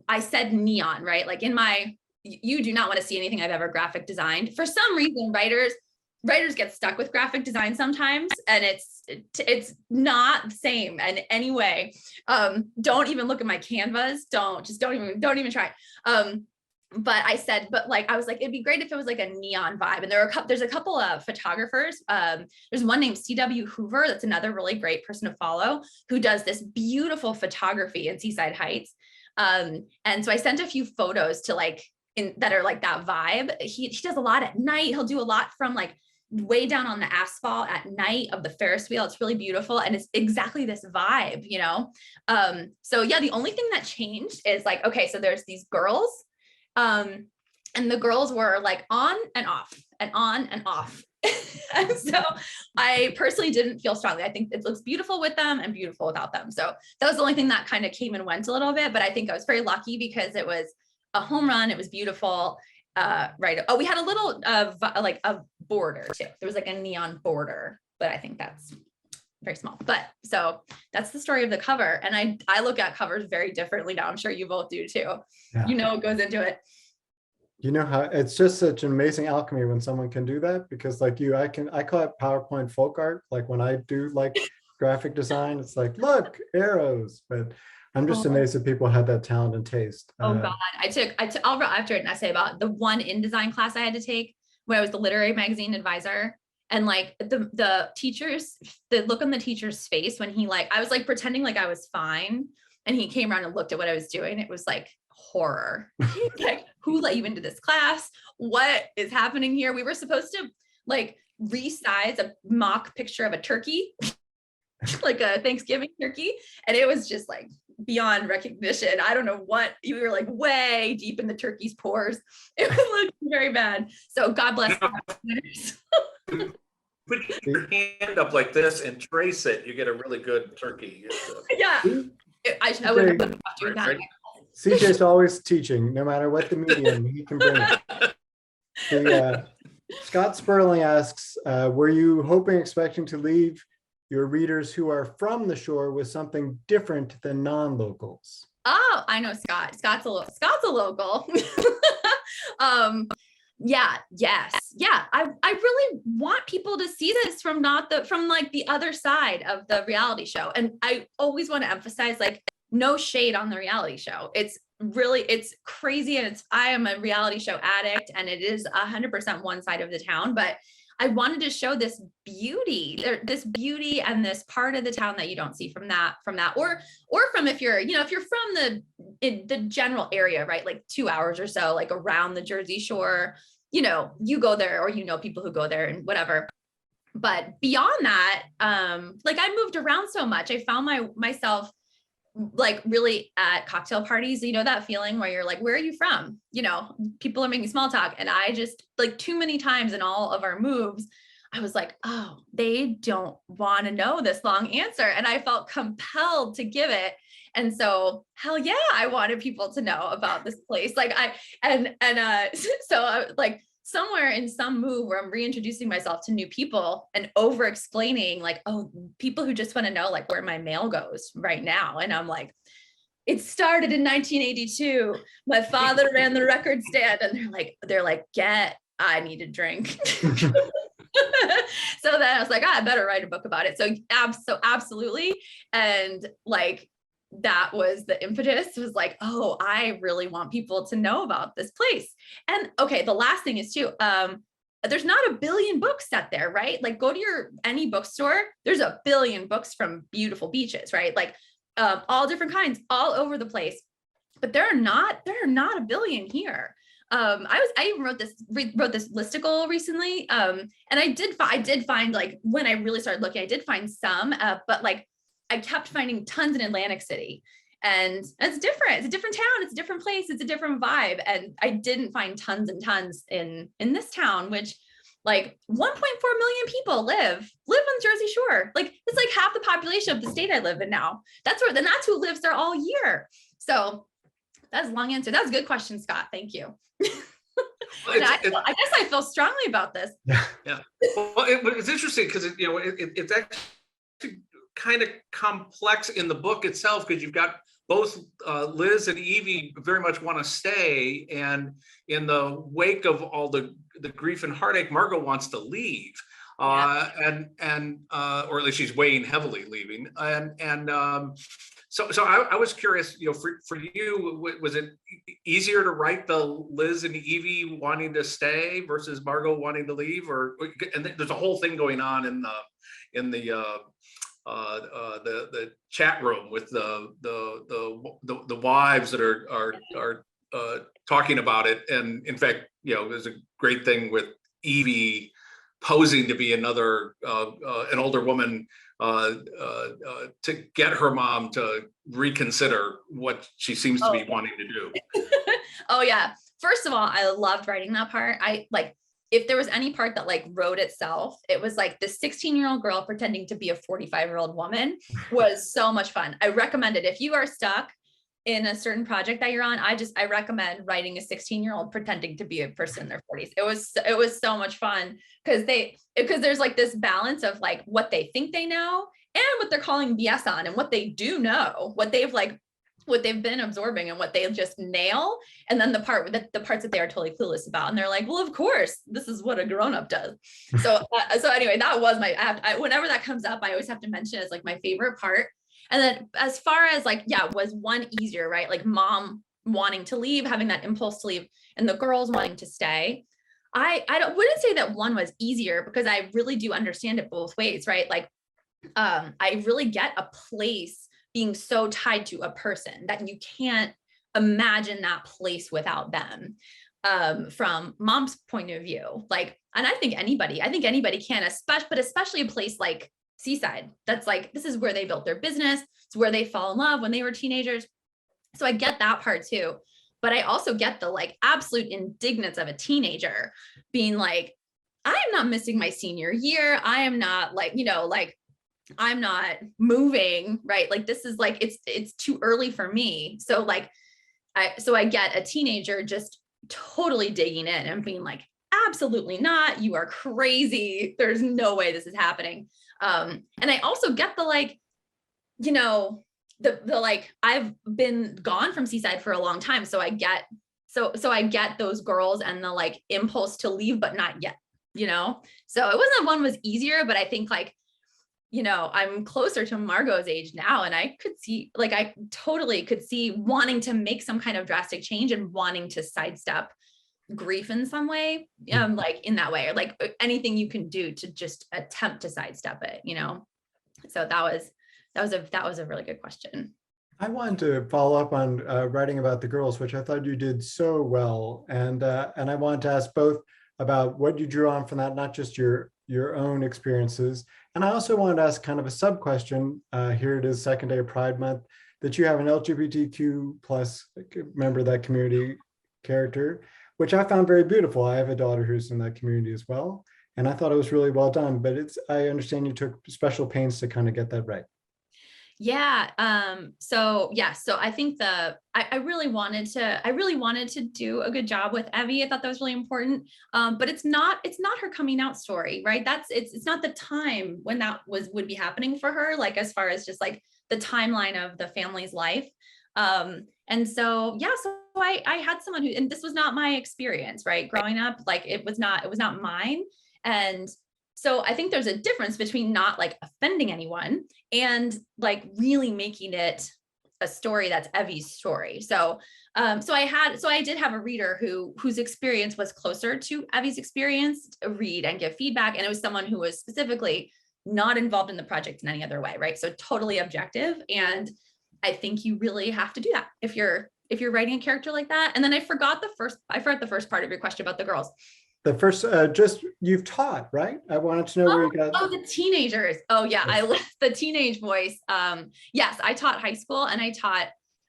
I said neon, right? Like you do not want to see anything I've ever graphic designed. For some reason, writers get stuck with graphic design sometimes, and it's not the same in any way. Don't even look at my canvas. Don't even try. But I said, I was like, it'd be great if it was like a neon vibe. And there's a couple of photographers. There's one named C.W. Hoover. That's another really great person to follow, who does this beautiful photography in Seaside Heights. And so I sent a few photos to that are like that vibe. He does a lot at night. He'll do a lot from like way down on the asphalt at night of the Ferris wheel. It's really beautiful. And it's exactly this vibe, So yeah, the only thing that changed is like, okay, so there's these girls. And the girls were like on and off and on and off. And so I personally didn't feel strongly. I think it looks beautiful with them and beautiful without them. So that was the only thing that kind of came and went a little bit, but I think I was very lucky because it was a home run. It was beautiful. Right. Oh, we had a little like a border too. There was like a neon border, but I think that's very small. But so that's the story of the cover. And I look at covers very differently now. I'm sure you both do too. Yeah. What goes into it. How it's just such an amazing alchemy when someone can do that, because like I call it PowerPoint folk art. Like when I do like graphic design, it's like, look, arrows, but I'm just amazed that people have that talent and taste. Oh God, after an essay about the one InDesign class I had to take when I was the literary magazine advisor. And like the teachers, the look on the teacher's face when he I was like pretending like I was fine. And he came around and looked at what I was doing. It was like horror. Like, who let you into this class? What is happening here? We were supposed to like resize a mock picture of a turkey, like a Thanksgiving turkey. And it was just like beyond recognition. I don't know what, you were like way deep in the turkey's pores. It looked very bad. So God bless. Put your hand up like this and trace it. You get a really good turkey. Yeah, I would have been doing that. Right. CJ's always teaching, no matter what the medium, he can bring it. Scott Sperling asks, were you hoping, expecting to leave your readers who are from the shore with something different than non-locals? Oh, I know Scott. Scott's a local. Yeah, yes. Yeah. I really want people to see this from like the other side of the reality show. And I always want to emphasize, like, no shade on the reality show. It's crazy. And I am a reality show addict, and it is 100% one side of the town, but I wanted to show this beauty and this part of the town that you don't see from that, or from, if you're from the general area, right? Like 2 hours or so, like around the Jersey Shore, you go there, or people who go there and whatever. But beyond that, like, I moved around so much. I found myself like really at cocktail parties, that feeling where you're like, where are you from? People are making small talk. And I just, like, too many times in all of our moves, I was like, oh, they don't want to know this long answer. And I felt compelled to give it. And so, hell yeah, I wanted people to know about this place. Like so like, somewhere in some move where I'm reintroducing myself to new people and over explaining, like, oh, people who just want to know, like, where my mail goes right now. And I'm like, it started in 1982. My father ran the record stand, and they're like, I need a drink. So then I was like, I better write a book about it. So absolutely. And like, that was the impetus, was like, oh, I really want people to know about this place. And okay, the last thing is too, there's not a billion books set there, right? Like, go to any bookstore, there's a billion books from beautiful beaches, right? Like, all different kinds, all over the place. But there are not a billion here. I even wrote this listicle recently. And I did find, like, when I really started looking, I did find some, but like, I kept finding tons in Atlantic City, and it's different. It's a different town. It's a different place. It's a different vibe. And I didn't find tons and tons in this town, which, like, 1.4 million people live on Jersey Shore. Like, it's like half the population of the state I live in now. That's who lives there all year. So that's a long answer. That was a good question, Scott. Thank you. I guess I feel strongly about this. Yeah. Well, it's interesting because it's actually kind of complex in the book itself, because you've got both Liz and Evie very much want to stay, and in the wake of all the grief and heartache, Margot wants to leave, or at least she's weighing heavily leaving, so I was curious, for you, was it easier to write the Liz and Evie wanting to stay versus Margot wanting to leave, and there's a whole thing going on in the chat room with the wives that are talking about it. And in fact, there's a great thing with Evie posing to be an older woman to get her mom to reconsider what she seems to be wanting to do. Oh yeah. First of all, I loved writing that part. If there was any part that, like, wrote itself, it was like the 16-year-old girl pretending to be a 45-year-old woman was so much fun. I recommend it. If you are stuck in a certain project that you're on, I recommend writing a 16-year-old pretending to be a person in their 40s. It was so much fun because there's like this balance of, like, what they think they know and what they're calling BS on, and what they do know, what they've been absorbing and what they just nail. And then the parts that they are totally clueless about. And they're like, well, of course, this is what a grown-up does. So anyway, that was whenever that comes up, I always have to mention it as, like, my favorite part. And then as far as, like, was one easier, right? Like, mom wanting to leave, having that impulse to leave, and the girls wanting to stay. I wouldn't say that one was easier, because I really do understand it both ways, right? Like, I really get a place being so tied to a person that you can't imagine that place without them, from mom's point of view. Like, and I think anybody can, especially a place like Seaside. That's like, this is where they built their business. It's where they fell in love when they were teenagers. So I get that part too. But I also get the like absolute indignance of a teenager being like, I am not missing my senior year. I am not like, like I'm not moving, right? Like this is like, it's too early for me. So like, I get a teenager just totally digging in and being like, absolutely not. You are crazy. There's no way this is happening. And I also get the like, the like, I've been gone from Seaside for a long time. So I get, so I get those girls and the like impulse to leave, but not yet, So it wasn't that one was easier, but I think like, I'm closer to Margot's age now. And I could see, like, I totally could see wanting to make some kind of drastic change and wanting to sidestep grief in some way, like in that way, or like anything you can do to just attempt to sidestep it, So that was a really good question. I wanted to follow up on writing about the girls, which I thought you did so well. And I wanted to ask both about what you drew on from that, not just your own experiences. And I also wanted to ask kind of a sub question. Here it is, second day of Pride Month, that you have an LGBTQ plus member of that community character, which I found very beautiful. I have a daughter who's in that community as well. And I thought it was really well done, but I understand you took special pains to kind of get that right. Yeah. So I think I really wanted to do a good job with Evie. I thought that was really important. But it's not her coming out story, right? It's not the time when that would be happening for her, like as far as just like the timeline of the family's life. And so I had someone who, and this was not my experience, right? Growing up, like it was not mine. And so I think there's a difference between not like offending anyone and like really making it a story that's Evie's story. So I did have a reader whose experience was closer to Evie's experience to read and give feedback. And it was someone who was specifically not involved in the project in any other way, right? So totally objective. And I think you really have to do that if you're writing a character like that. And then I forgot the first part of your question about the girls. The first, you've taught, right? I wanted to know where you got. Oh, the teenagers. Oh yeah, I love the teenage voice. Yes, I taught high school and I taught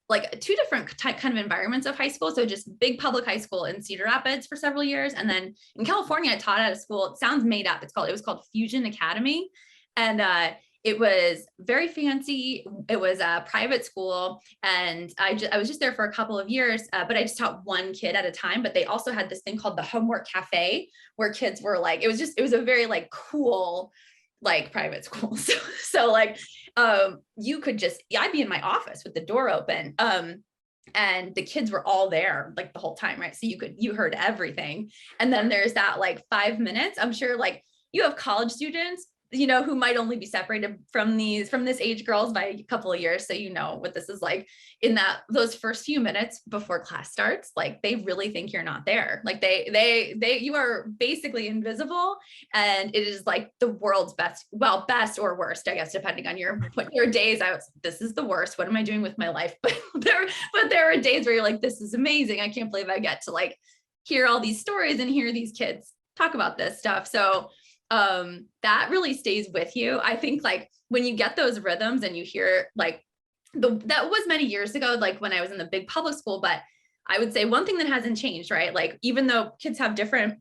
like two different kind of environments of high school. So just big public high school in Cedar Rapids for several years. And then in California, I taught at a school, it sounds made up. It was called Fusion Academy. And it was very fancy. It was a private school. And I was just there for a couple of years, but I just taught one kid at a time. But they also had this thing called the Homework Cafe where kids were like, it was a very like cool, like private school. So like, you could I'd be in my office with the door open. And the kids were all there like the whole time, right? So you heard everything. And then there's that like 5 minutes. I'm sure like you have college students, who might only be separated from this age girls by a couple of years. So what this is like in those first few minutes before class starts, like they really think you're not there. Like you are basically invisible. And it is like the world's best or worst, I guess, depending on your days. This is the worst. What am I doing with my life? But there are days where you're like, this is amazing. I can't believe I get to like hear all these stories and hear these kids talk about this stuff. So that really stays with you. I think like when you get those rhythms and you hear like that was many years ago, like when I was in the big public school, but I would say one thing that hasn't changed, right? Like, even though kids have different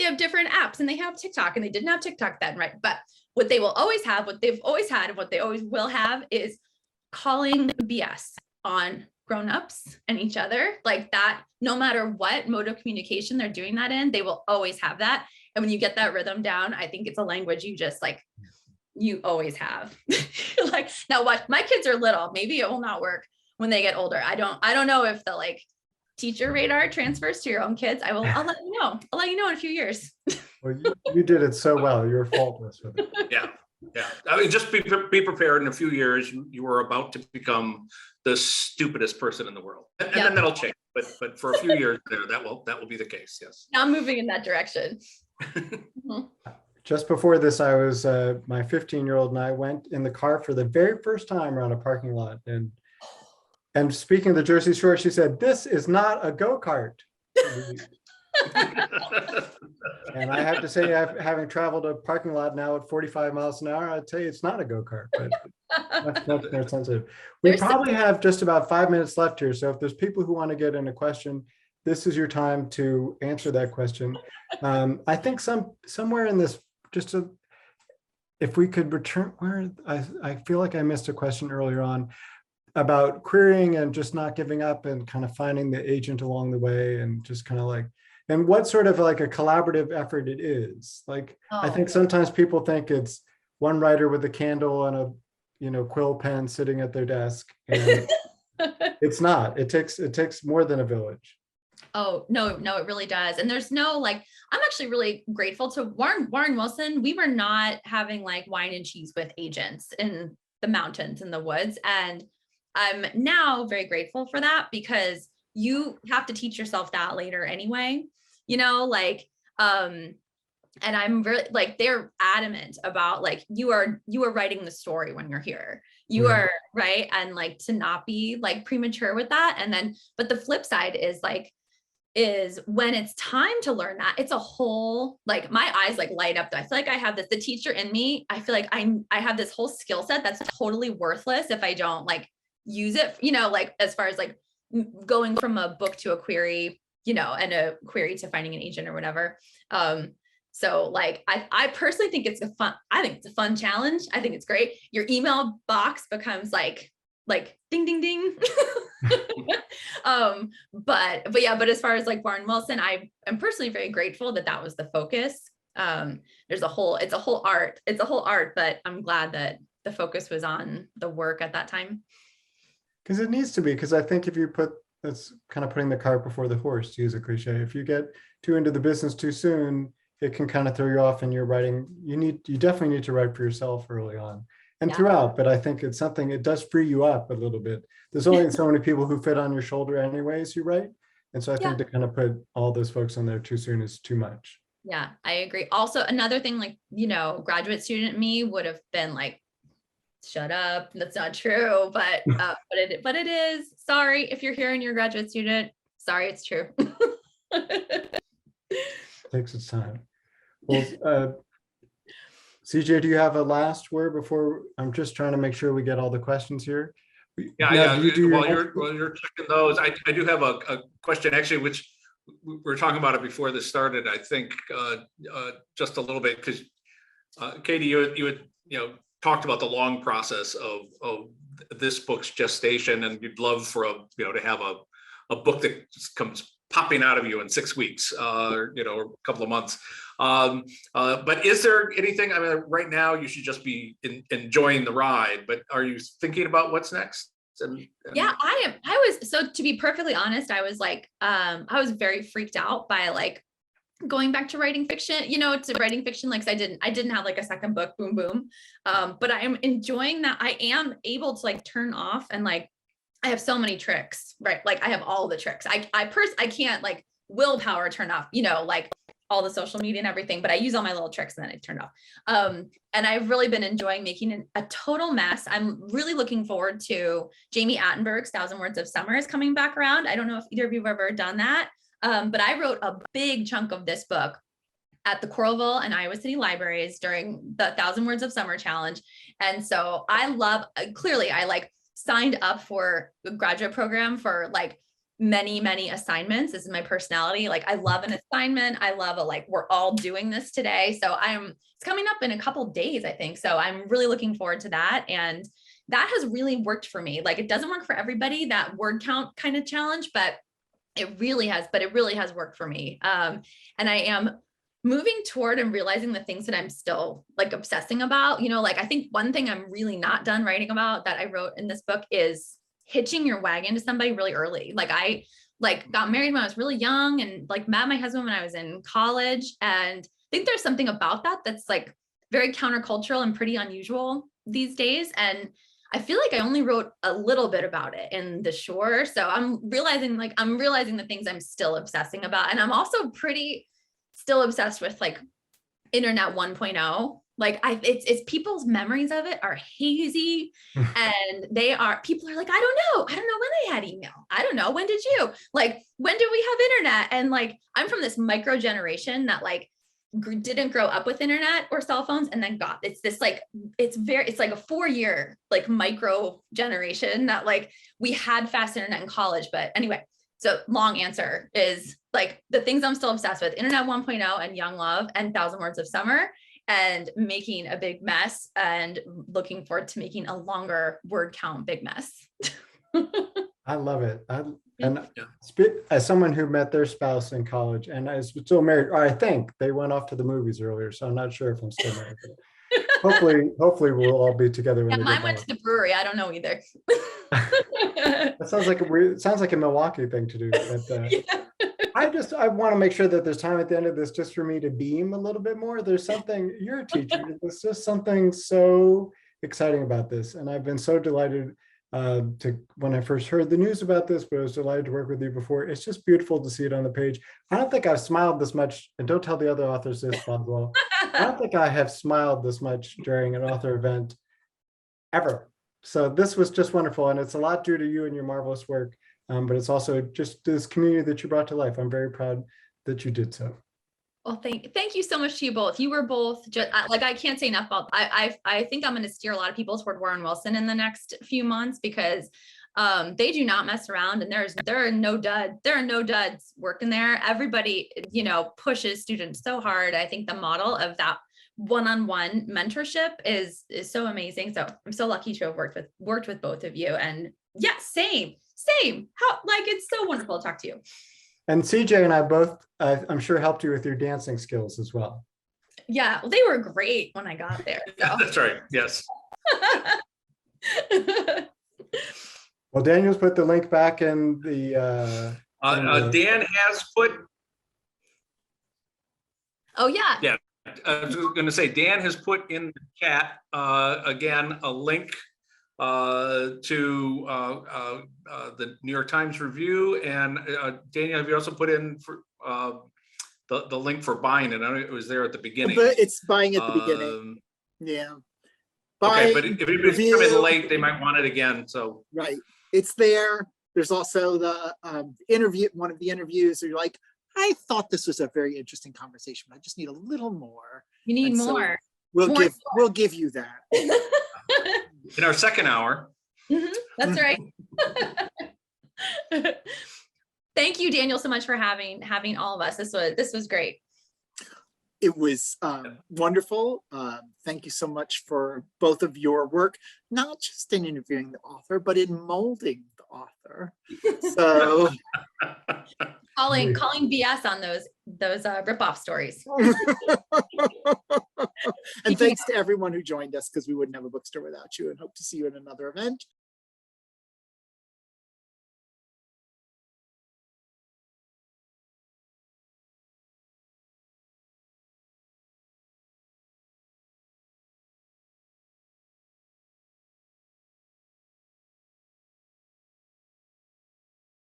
apps and they have TikTok and they didn't have TikTok then, right? But what they will always have, what they've always had, and what they always will have is calling BS on grownups and each other, like that, no matter what mode of communication they're doing that in, they will always have that. And when you get that rhythm down, I think it's a language you just like, you always have. Like, now what, my kids are little, maybe it will not work when they get older. I don't know if the like teacher radar transfers to your own kids. I'll let you know. I'll let you know in a few years. Well, you did it so well. You're faultless with it. Yeah. I mean, just be prepared. In a few years, you are about to become the stupidest person in the world, and then that'll change. But for a few years there, that will be the case. Yes. Now I'm moving in that direction. Just before this, I was my 15-year-old and I went in the car for the very first time around a parking lot, and speaking of the Jersey Shore, she said, "This is not a go-kart." And I have to say, having traveled a parking lot now at 45 miles an hour, I'd say it's not a go-kart, but that's more sensitive. We probably have just about 5 minutes left here. So if there's people who want to get in a question, this is your time to answer that question. I think somewhere in this, if we could return, I feel like I missed a question earlier on about querying and just not giving up and kind of finding the agent along the way, and just kind of like, and what sort of like a collaborative effort it is. Like, I think sometimes people think it's one writer with a candle and a quill pen sitting at their desk, and it's not. It takes more than a village. Oh, no, it really does. And there's no, like, I'm actually really grateful to Warren Wilson. We were not having like wine and cheese with agents in the mountains, in the woods. And I'm now very grateful for that, because you have to teach yourself that later anyway, and I'm really like, they're adamant about like, you are writing the story when you're here, you Right. are right. And like, to not be like premature with that. And then, but the flip side is when it's time to learn that, it's a whole, like, my eyes like light up. I feel like I have the teacher in me. I feel like I have this whole skill set that's totally worthless if I don't like use it, like as far as like going from a book to a query, and a query to finding an agent or whatever. So like, I personally think it's a fun challenge. I think it's great. Your email box becomes like ding, ding, ding. But as far as like Warren Wilson, I am personally very grateful that was the focus. It's a whole art, but I'm glad that the focus was on the work at that time. Because it needs to be, because I think if you that's kind of putting the cart before the horse, to use a cliche. If you get too into the business too soon, it can kind of throw you off in your writing. You definitely need to write for yourself early on and throughout, but I think it's something, it does free you up a little bit. There's only so many people who fit on your shoulder anyways, you write. And so I think to kind of put all those folks on there too soon is too much. Yeah, I agree. Also, another thing, like, graduate student me would have been like, shut up, that's not true, but it is. Sorry if you're here and you're a graduate student, sorry, it's true. Takes its time. Well, CJ, do you have a last word before? I'm just trying to make sure we get all the questions here. Yeah. While you're checking those, I do have a question actually, which we were talking about it before this started. I think just a little bit, because Katie, you had talked about the long process of this book's gestation, and you'd love for to have a book that comes popping out of you in 6 weeks, or a couple of months. But is there anything? I mean, right now you should just be enjoying the ride. But are you thinking about what's next? Yeah, I am. I was, so to be perfectly honest, I was like, I was very freaked out by like going back to writing fiction, to writing fiction, like, I didn't have like a second book, boom, boom. But I am enjoying that. I am able to like turn off, and like, I have so many tricks, right? Like, I have all the tricks. I can't like willpower turn off, like all the social media and everything, but I use all my little tricks and then I turn off. And I've really been enjoying making a total mess. I'm really looking forward to Jamie Attenberg's 1,000 Words of Summer is coming back around. I don't know if either of you have ever done that. But I wrote a big chunk of this book at the Coralville and Iowa City libraries during the 1,000 Words of Summer challenge. And so I like signed up for a graduate program for like many, many assignments. This is my personality. Like, I love an assignment. I love we're all doing this today. So it's coming up in a couple days, I think. So I'm really looking forward to that. And that has really worked for me. Like, it doesn't work for everybody, that word count kind of challenge, but it really has worked for me. And I am moving toward and realizing the things that I'm still like obsessing about, like, I think one thing I'm really not done writing about that I wrote in this book is hitching your wagon to somebody really early. Like, I got married when I was really young, and like met my husband when I was in college. And I think there's something about that that's like very countercultural and pretty unusual these days. And I feel like I only wrote a little bit about it in The Shore. So I'm realizing the things I'm still obsessing about. And I'm also pretty still obsessed with like internet 1.0, it's people's memories of it are hazy, and people are like, I don't know when they had email. I don't know, when did you, like, when did we have internet? And like, I'm from this micro generation that like didn't grow up with internet or cell phones, and then it's like a 4-year like micro generation that like we had fast internet in college. But anyway, so long answer is like the things I'm still obsessed with: Internet 1.0 and Young Love and 1,000 Words of Summer, and making a big mess, and looking forward to making a longer word count big mess. I love it. As someone who met their spouse in college and is still married, or I think they went off to the movies earlier, so I'm not sure if I'm still married. Hopefully we'll all be together when Yeah, they mine get went back. to the brewery. I don't know either. That sounds like a Milwaukee thing to do. But, Yeah. I want to make sure that there's time at the end of this just for me to beam a little bit more. There's something, you're a teacher. There's just something so exciting about this. And I've been so delighted when I first heard the news about this, but I was delighted to work with you before. It's just beautiful to see it on the page. I don't think I've smiled this much, and don't tell the other authors this, Boswell. I don't think I have smiled this much during an author event ever. So this was just wonderful. And it's a lot due to you and your marvelous work. But it's also just this community that you brought to life. I'm very proud that you did so. Well, thank you so much to you both. You were both just like, I can't say enough about. I think I'm going to steer a lot of people toward Warren Wilson in the next few months, because they do not mess around, and there are no duds working there. Everybody, pushes students so hard. I think the model of that one-on-one mentorship is so amazing. So I'm so lucky to have worked with both of you. And yeah, same. It's so wonderful to talk to you. And CJ and I both, I'm sure, helped you with your dancing skills as well. Yeah, well, they were great when I got there. So. That's right. Yes. Well, Daniel's put the link back in the. Dan has put. Oh yeah. Yeah, I was going to say Dan has put in the chat again a link to the New York Times review, and Daniel, have you also put in for the link for buying it? I know it was there at the beginning. But it's buying at the beginning. Yeah. Okay, but if anybody's coming late, they might want it again. So right, it's there. There's also the interview. One of the interviews, where you're like, I thought this was a very interesting conversation, but I just need a little more. You need so more. We'll give you that. in our second hour. Mm-hmm, that's right. Thank you, Daniel, so much for having all of us. This was great. It was wonderful. Thank you so much for both of your work, not just in interviewing the author, but in molding the author. So calling BS on those ripoff stories. And thanks to everyone who joined us, because we wouldn't have a bookstore without you, and hope to see you in another event.